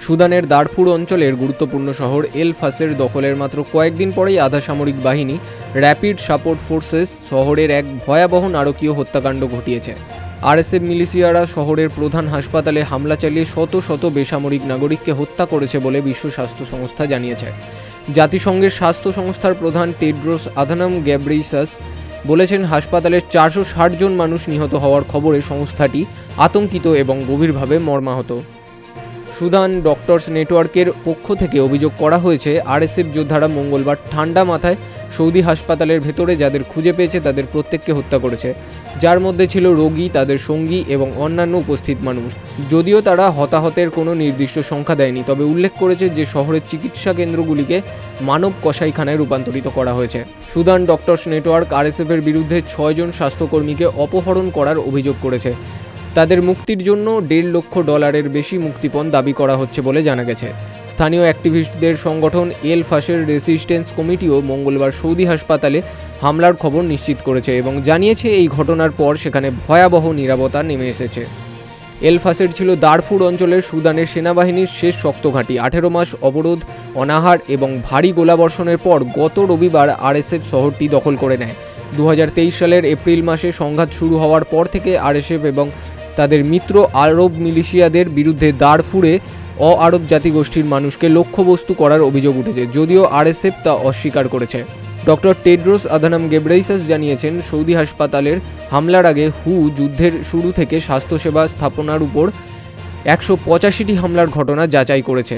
সুদানের দারফুর অঞ্চলের গুরুত্বপূর্ণ শহর এল ফাসের দখলের মাত্র কয়েকদিন পরেই আধা সামরিক বাহিনী র্যাপিড সাপোর্ট ফোর্সেস শহরের এক ভয়াবহ নারকীয় হত্যাকাণ্ড ঘটিয়েছে। আরএসএফ মিলিশিয়ারা শহরের প্রধান হাসপাতালে হামলা চালিয়ে শত শত বেসামরিক নাগরিককে হত্যা করেছে বলে বিশ্ব স্বাস্থ্য সংস্থা জানিয়েছে। জাতিসংঘের স্বাস্থ্য সংস্থার প্রধান টেড্রোস আধানম গেব্রেইসাস বলেছেন, হাসপাতালের 460 জন মানুষ নিহত হওয়ার খবরে সংস্থাটি আতঙ্কিত এবং গভীরভাবে মর্মাহত। সুদান ডক্টরস নেটওয়ার্কের পক্ষ থেকে অভিযোগ করা হয়েছে, আরএসএফ যোদ্ধারা মঙ্গলবার ঠান্ডা মাথায় সৌদি হাসপাতালের ভেতরে যাদের খুঁজে পেয়েছে তাদের প্রত্যেককে হত্যা করেছে, যার মধ্যে ছিল রোগী, তাদের সঙ্গী এবং অন্যান্য উপস্থিত মানুষ। যদিও তারা হতাহতের কোনো নির্দিষ্ট সংখ্যা দেয়নি, তবে উল্লেখ করেছে যে শহরের চিকিৎসা কেন্দ্রগুলিকে মানব কসাইখানায় রূপান্তরিত করা হয়েছে। সুদান ডক্টরস নেটওয়ার্ক আরএসএফের বিরুদ্ধে 6 জন স্বাস্থ্যকর্মীকে অপহরণ করার অভিযোগ করেছে। তাদের মুক্তির জন্য $1.5 লক্ষ বেশি মুক্তিপণ দাবি করা হচ্ছে বলে জানা গেছে। স্থানীয় অ্যাক্টিভিস্টদের সংগঠন এল ফাসের রেসিস্ট্যান্স কমিটিও মঙ্গলবার সৌদি হাসপাতালে হামলার খবর নিশ্চিত করেছে এবং জানিয়েছে এই ঘটনার পর সেখানে ভয়াবহ নীরবতা নেমে এসেছে। এল ফাসের ছিল দারফুর অঞ্চলের সুদানের সেনাবাহিনীর শেষ শক্ত ঘাঁটি। 18 মাস অবরোধ, অনাহার এবং ভারী গোলাবর্ষণের পর গত রবিবার আরএসএফ শহরটি দখল করে নেয়। 2023 সালের এপ্রিল মাসে সংঘাত শুরু হওয়ার পর থেকে আরএসএফ এবং তাদের মিত্র আরব মিলিশিয়াদের বিরুদ্ধে দারফুরে অ-আরব জাতিগোষ্ঠীর মানুষকে লক্ষ্যবস্তু করার অভিযোগ উঠেছে, যদিও আরএসএফ তা অস্বীকার করেছে। ডক্টর টেড্রোস আধানম গেব্রেইসাস জানিয়েছেন, সৌদি হাসপাতালের হামলার আগে যুদ্ধের শুরু থেকে স্বাস্থ্যসেবা স্থাপনার উপর 185টি হামলার ঘটনা যাচাই করেছে,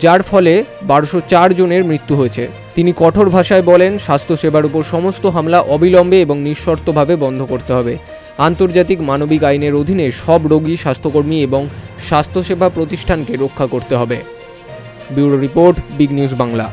যার ফলে 1204 জনের মৃত্যু হয়েছে। তিনি কঠোর ভাষায় বলেন, স্বাস্থ্যসেবার উপর সমস্ত হামলা অবিলম্বে এবং নিঃশর্তভাবে বন্ধ করতে হবে। আন্তর্জাতিক মানবিক আইনের অধীনে সব রোগী, স্বাস্থ্যকর্মী এবং স্বাস্থ্যসেবা প্রতিষ্ঠানকে রক্ষা করতে হবে। Bureau report, big news Bangla.